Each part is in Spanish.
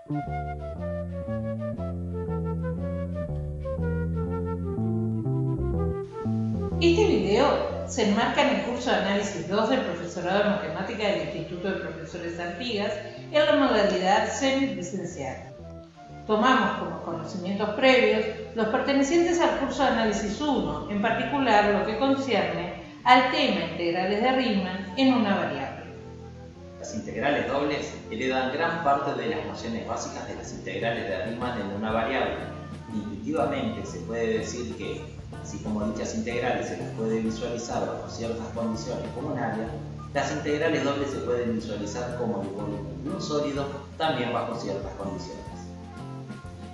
Este video se enmarca en el curso de Análisis 2 del Profesorado de Matemática del Instituto de Profesores Artigas en la modalidad semipresencial. Tomamos como conocimientos previos los pertenecientes al curso de Análisis 1, en particular lo que concierne al tema integrales de Riemann en una variable. Las integrales dobles heredan gran parte de las nociones básicas de las integrales de Riemann en una variable. Intuitivamente se puede decir que, así como dichas integrales se las puede visualizar bajo ciertas condiciones como un área, las integrales dobles se pueden visualizar como el volumen de un sólido también bajo ciertas condiciones.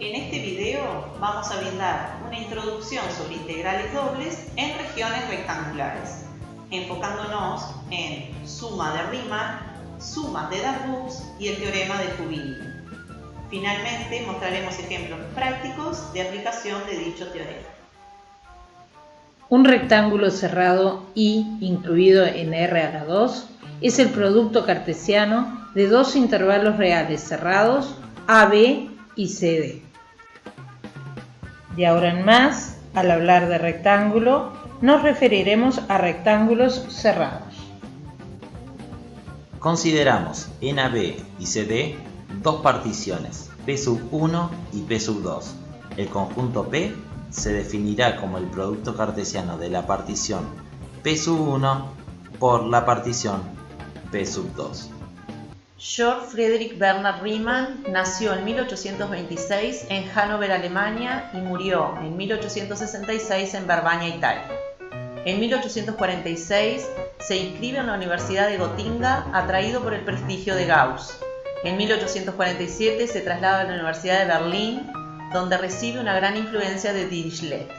En este video vamos a brindar una introducción sobre integrales dobles en regiones rectangulares, enfocándonos en suma de Riemann, sumas de Darboux y el teorema de Fubini. Finalmente mostraremos ejemplos prácticos de aplicación de dicho teorema. Un rectángulo cerrado I incluido en R2 es el producto cartesiano de dos intervalos reales cerrados AB y CD. De ahora en más, al hablar de rectángulo, nos referiremos a rectángulos cerrados. Consideramos en AB y CD dos particiones, P1 y P2. El conjunto P se definirá como el producto cartesiano de la partición P1 por la partición P2. Georg Friedrich Bernhard Riemann nació en 1826 en Hannover, Alemania, y murió en 1866 en Barbania, Italia. En 1846 se inscribe en la Universidad de Gotinga, atraído por el prestigio de Gauss. En 1847 se traslada a la Universidad de Berlín, donde recibe una gran influencia de Dirichlet.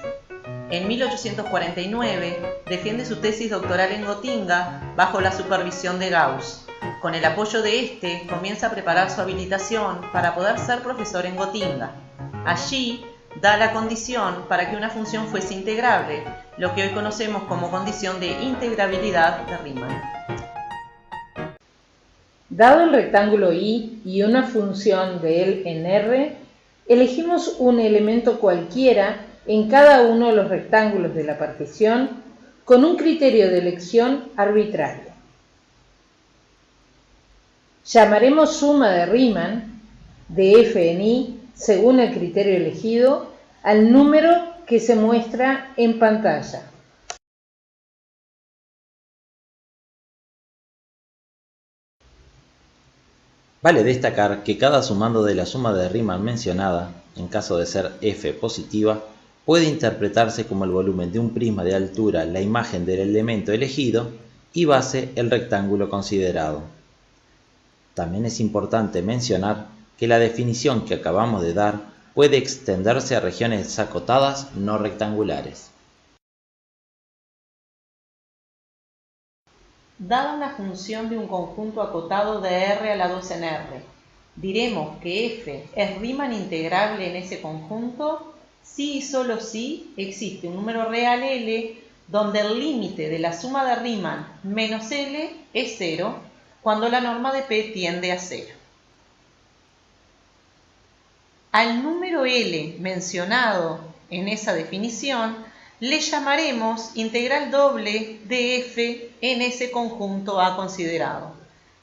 En 1849 defiende su tesis doctoral en Gotinga bajo la supervisión de Gauss. Con el apoyo de este, comienza a preparar su habilitación para poder ser profesor en Gotinga. Allí da la condición para que una función fuese integrable, lo que hoy conocemos como condición de integrabilidad de Riemann. Dado el rectángulo I y una función de él en R, elegimos un elemento cualquiera en cada uno de los rectángulos de la partición con un criterio de elección arbitrario. Llamaremos suma de Riemann de f en I, según el criterio elegido, al número que se muestra en pantalla. Vale destacar que cada sumando de la suma de Riemann mencionada, en caso de ser f positiva, puede interpretarse como el volumen de un prisma de altura, la imagen del elemento elegido, y base el rectángulo considerado. También es importante mencionar que la definición que acabamos de dar puede extenderse a regiones acotadas no rectangulares. Dada una función de un conjunto acotado de R a la 2 en R, diremos que f es Riemann integrable en ese conjunto si y solo si existe un número real L donde el límite de la suma de Riemann menos L es 0 cuando la norma de P tiende a 0. Al número L mencionado en esa definición le llamaremos integral doble de f en ese conjunto A considerado,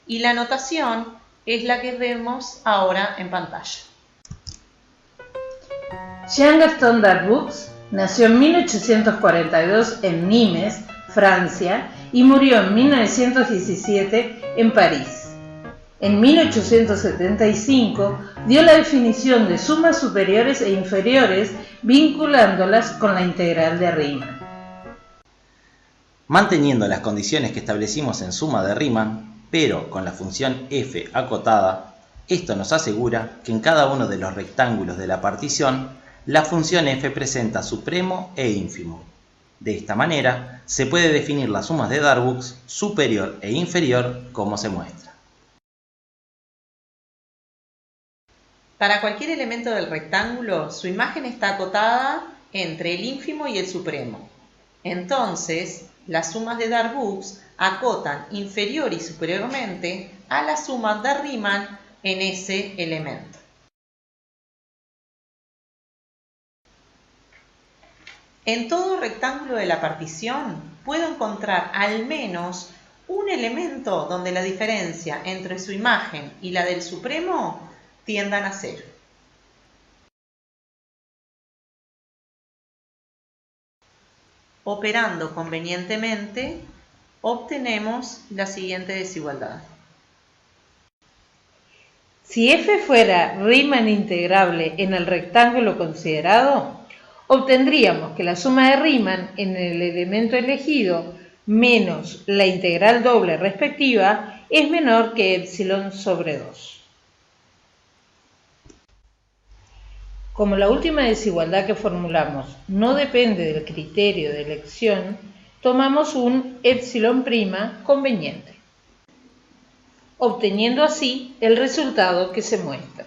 y la notación es la que vemos ahora en pantalla. Jean-Gaston Darboux nació en 1842 en Nimes, Francia, y murió en 1917 en París. En 1875 dio la definición de sumas superiores e inferiores vinculándolas con la integral de Riemann. Manteniendo las condiciones que establecimos en suma de Riemann, pero con la función f acotada, esto nos asegura que en cada uno de los rectángulos de la partición, la función f presenta supremo e ínfimo. De esta manera, se puede definir las sumas de Darboux superior e inferior como se muestra. Para cualquier elemento del rectángulo, su imagen está acotada entre el ínfimo y el supremo. Entonces, las sumas de Darboux acotan inferior y superiormente a las sumas de Riemann en ese elemento. En todo rectángulo de la partición puedo encontrar al menos un elemento donde la diferencia entre su imagen y la del supremo tiendan a cero. Operando convenientemente, obtenemos la siguiente desigualdad. Si f fuera Riemann integrable en el rectángulo considerado, obtendríamos que la suma de Riemann en el elemento elegido menos la integral doble respectiva es menor que epsilon sobre 2. Como la última desigualdad que formulamos no depende del criterio de elección, tomamos un epsilon' conveniente, obteniendo así el resultado que se muestra.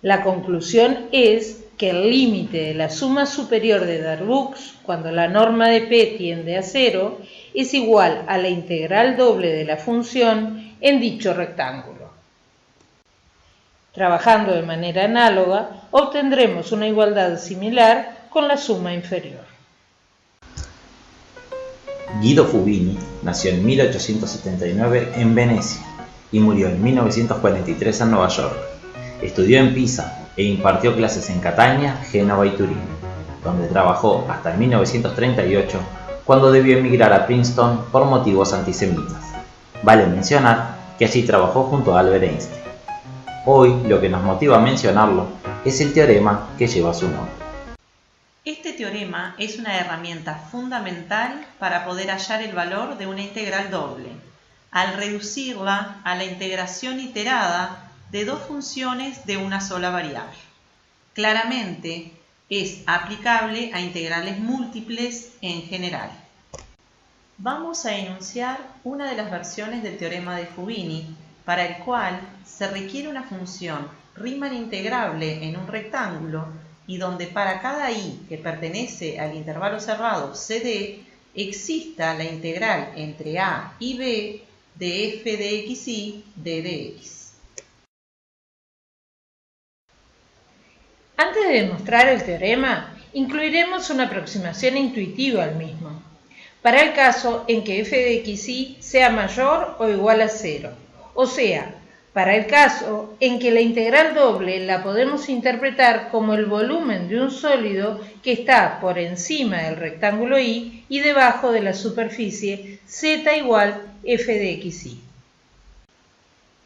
La conclusión es que el límite de la suma superior de Darboux, cuando la norma de P tiende a 0, es igual a la integral doble de la función en dicho rectángulo. Trabajando de manera análoga, obtendremos una igualdad similar con la suma inferior. Guido Fubini nació en 1879 en Venecia y murió en 1943 en Nueva York. Estudió en Pisa e impartió clases en Catania, Génova y Turín, donde trabajó hasta 1938, cuando debió emigrar a Princeton por motivos antisemitas. Vale mencionar que allí trabajó junto a Albert Einstein. Hoy lo que nos motiva a mencionarlo es el teorema que lleva su nombre. Este teorema es una herramienta fundamental para poder hallar el valor de una integral doble, al reducirla a la integración iterada de dos funciones de una sola variable. Claramente, es aplicable a integrales múltiples en general. Vamos a enunciar una de las versiones del teorema de Fubini, para el cual se requiere una función Riemann integrable en un rectángulo y donde para cada i que pertenece al intervalo cerrado CD exista la integral entre a y b de f de xy de dx. Antes de demostrar el teorema, incluiremos una aproximación intuitiva al mismo, para el caso en que f de xy sea mayor o igual a 0, o sea, para el caso en que la integral doble la podemos interpretar como el volumen de un sólido que está por encima del rectángulo y debajo de la superficie z igual f de xy.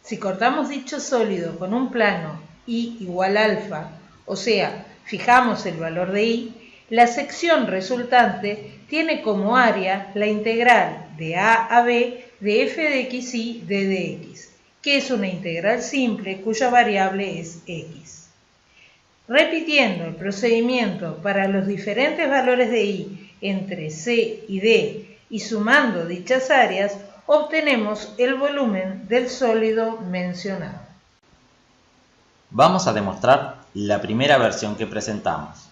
Si cortamos dicho sólido con un plano y igual alfa, o sea, fijamos el valor de i, la sección resultante tiene como área la integral de a a b de f de xy de dx, que es una integral simple cuya variable es x. Repitiendo el procedimiento para los diferentes valores de i entre c y d y sumando dichas áreas, obtenemos el volumen del sólido mencionado. Vamos a demostrar la primera versión que presentamos.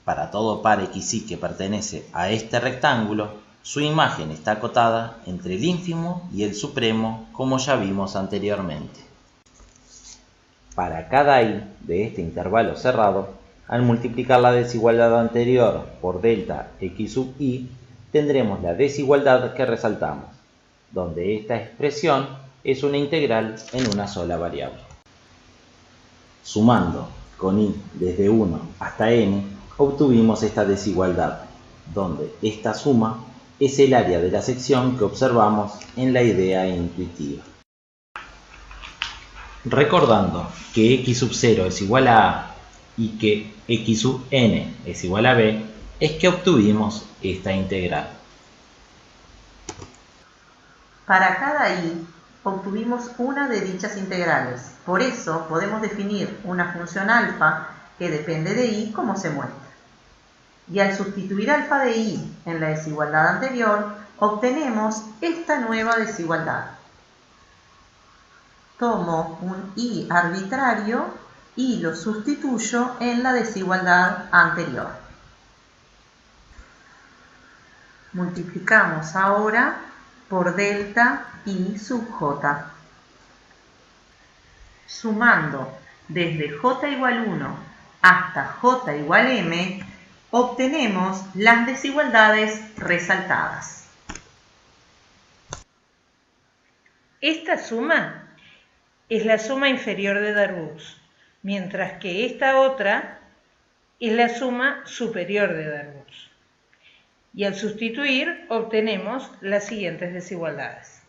Para todo par xy que pertenece a este rectángulo, su imagen está acotada entre el ínfimo y el supremo, como ya vimos anteriormente. Para cada i de este intervalo cerrado, al multiplicar la desigualdad anterior por delta x sub i, tendremos la desigualdad que resaltamos, donde esta expresión es una integral en una sola variable. Sumando con i desde 1 hasta n, obtuvimos esta desigualdad, donde esta suma es el área de la sección que observamos en la idea intuitiva. Recordando que x sub 0 es igual a a y que x sub n es igual a b, es que obtuvimos esta integral. Para cada i, obtuvimos una de dichas integrales. Por eso podemos definir una función alfa que depende de i como se muestra. Y al sustituir alfa de i en la desigualdad anterior, obtenemos esta nueva desigualdad. Tomo un i arbitrario y lo sustituyo en la desigualdad anterior. Multiplicamos ahora por delta i sub j. Sumando desde j igual 1 hasta j igual m, obtenemos las desigualdades resaltadas. Esta suma es la suma inferior de Darboux, mientras que esta otra es la suma superior de Darboux. Y al sustituir obtenemos las siguientes desigualdades.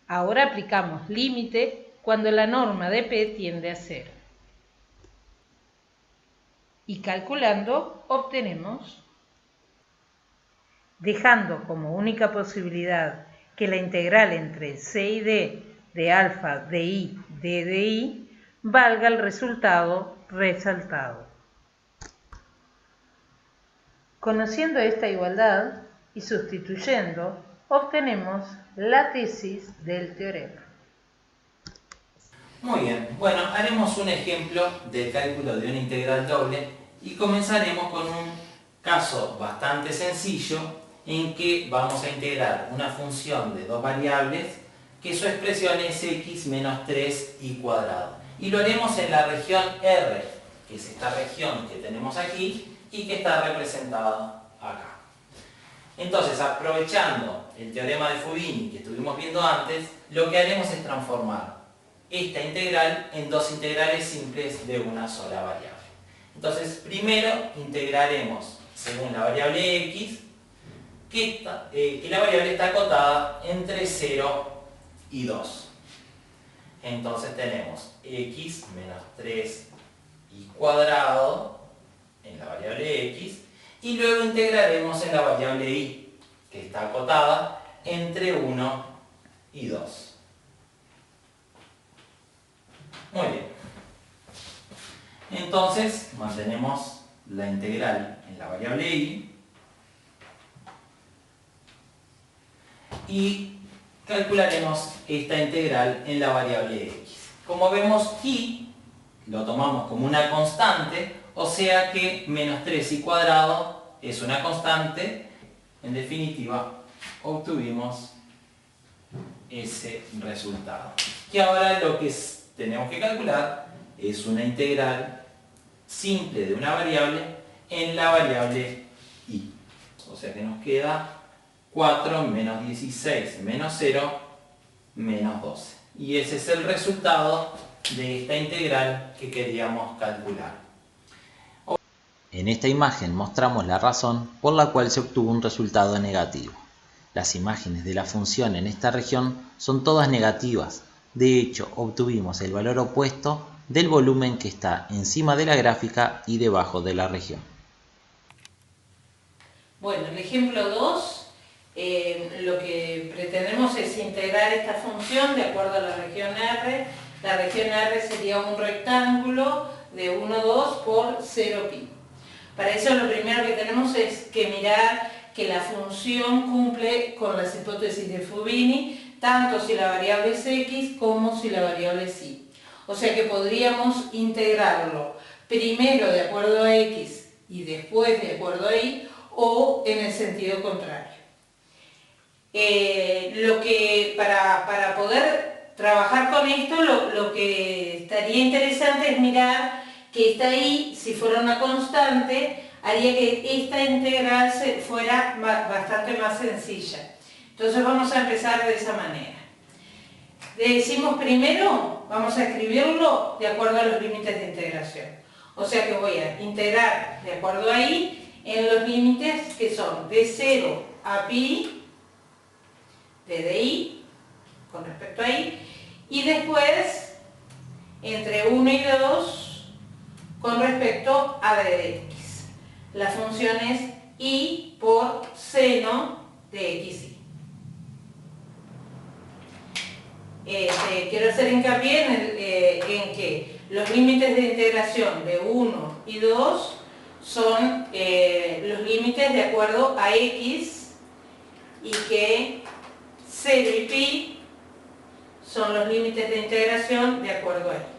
Ahora aplicamos límite cuando la norma de P tiende a 0. Y calculando obtenemos, dejando como única posibilidad que la integral entre C y D de alfa de I D de I valga el resultado resaltado. Conociendo esta igualdad y sustituyendo, obtenemos la tesis del teorema. Muy bien, bueno, haremos un ejemplo del cálculo de una integral doble y comenzaremos con un caso bastante sencillo en que vamos a integrar una función de dos variables que su expresión es x menos 3i cuadrado. Y lo haremos en la región R, que es esta región que tenemos aquí y que está representada acá. Entonces, aprovechando el teorema de Fubini que estuvimos viendo antes, lo que haremos es transformar esta integral en dos integrales simples de una sola variable. Entonces, primero integraremos según la variable x, que la variable está acotada entre 0 y 2. Entonces tenemos x menos 3i cuadrado en la variable x, y luego integraremos en la variable y, que está acotada entre 1 y 2. Muy bien. Entonces mantenemos la integral en la variable y calcularemos esta integral en la variable x. Como vemos, y lo tomamos como una constante, o sea que menos 3i cuadrado es una constante. En definitiva, obtuvimos ese resultado. Y ahora lo que tenemos que calcular es una integral simple de una variable en la variable y. O sea que nos queda 4 menos 16 menos 0 menos 12. Y ese es el resultado de esta integral que queríamos calcular. En esta imagen mostramos la razón por la cual se obtuvo un resultado negativo. Las imágenes de la función en esta región son todas negativas. De hecho, obtuvimos el valor opuesto del volumen que está encima de la gráfica y debajo de la región. Bueno, el ejemplo 2, lo que pretendemos es integrar esta función de acuerdo a la región R. La región R sería un rectángulo de 1, 2 por 0 pi. Para eso lo primero que tenemos es que mirar que la función cumple con las hipótesis de Fubini, tanto si la variable es x como si la variable es y. O sea que podríamos integrarlo primero de acuerdo a x y después de acuerdo a y, o en el sentido contrario. Para poder trabajar con esto, lo que estaría interesante es mirar que esta y, si fuera una constante, haría que esta integral fuera bastante más sencilla. Entonces vamos a empezar de esa manera. Decimos primero, vamos a escribirlo de acuerdo a los límites de integración. O sea que voy a integrar de acuerdo a y en los límites que son de 0 a pi de y con respecto a y, y después entre 1 y 2 con respecto a d de x. La función es y por seno de xy. Quiero hacer hincapié en que los límites de integración de 1 y 2 son los límites de acuerdo a x, y que 0 y pi son los límites de integración de acuerdo a y.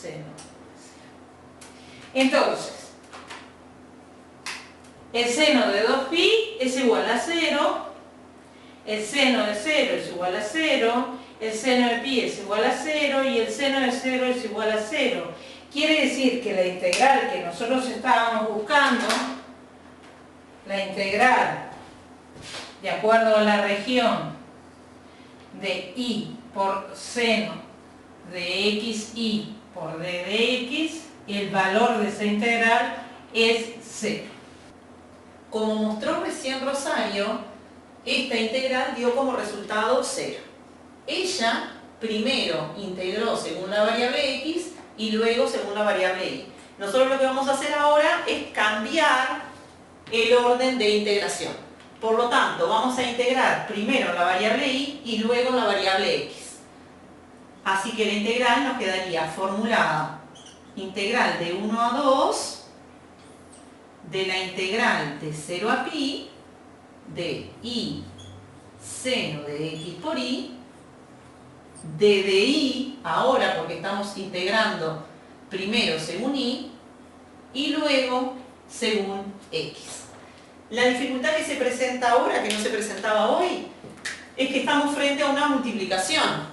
seno de 0. Entonces, el seno de 2pi es igual a 0, el seno de 0 es igual a 0, el seno de pi es igual a 0 y el seno de 0 es igual a 0. Quiere decir que la integral que nosotros estábamos buscando, la integral de acuerdo a la región de y por seno de xy por d de x, el valor de esa integral es 0. Como mostró recién Rosario, esta integral dio como resultado 0. Ella primero integró según la variable x y luego según la variable y. Nosotros lo que vamos a hacer ahora es cambiar el orden de integración. Por lo tanto, vamos a integrar primero la variable y luego la variable x. Así que la integral nos quedaría formulada integral de 1 a 2 de la integral de 0 a pi de y seno de x por y de y ahora porque estamos integrando primero según y luego según x. La dificultad que se presenta ahora, que no se presentaba hoy, es que estamos frente a una multiplicación,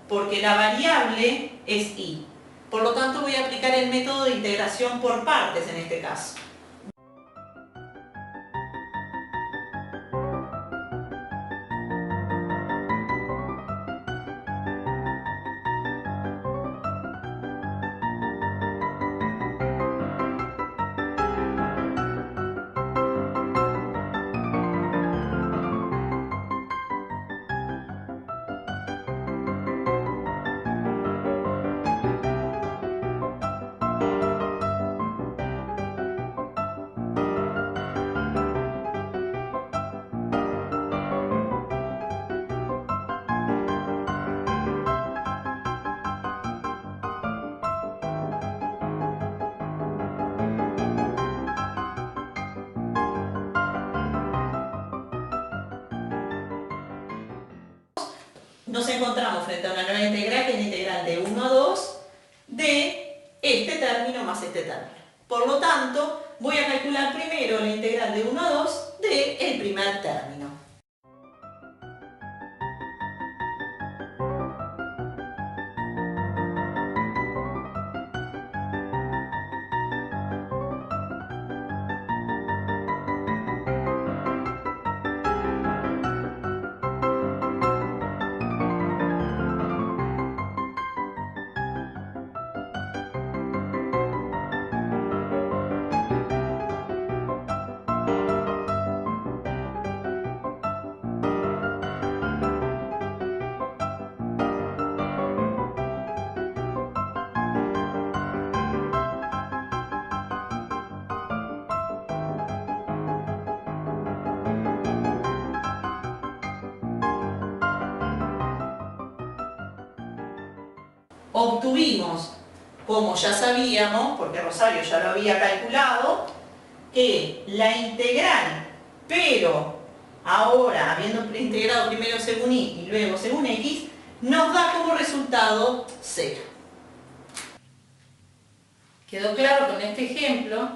porque la variable es y. Por lo tanto voy a aplicar el método de integración por partes en este caso. Nos encontramos frente a una nueva integral que es la integral de 1 a 2 de este término más este término. Por lo tanto, voy a calcular primero la integral de 1 a 2 del primer término. Obtuvimos, como ya sabíamos, porque Rosario ya lo había calculado, que la integral, pero ahora habiendo integrado primero según y luego según x, nos da como resultado 0. Quedó claro con este ejemplo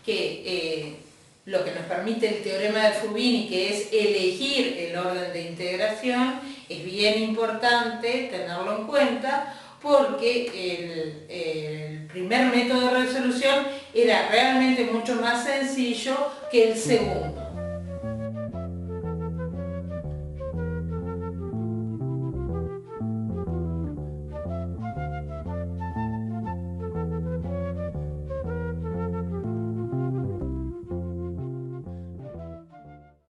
que lo que nos permite el teorema de Fubini, que es elegir el orden de integración, es bien importante tenerlo en cuenta, porque el primer método de resolución era realmente mucho más sencillo que el segundo.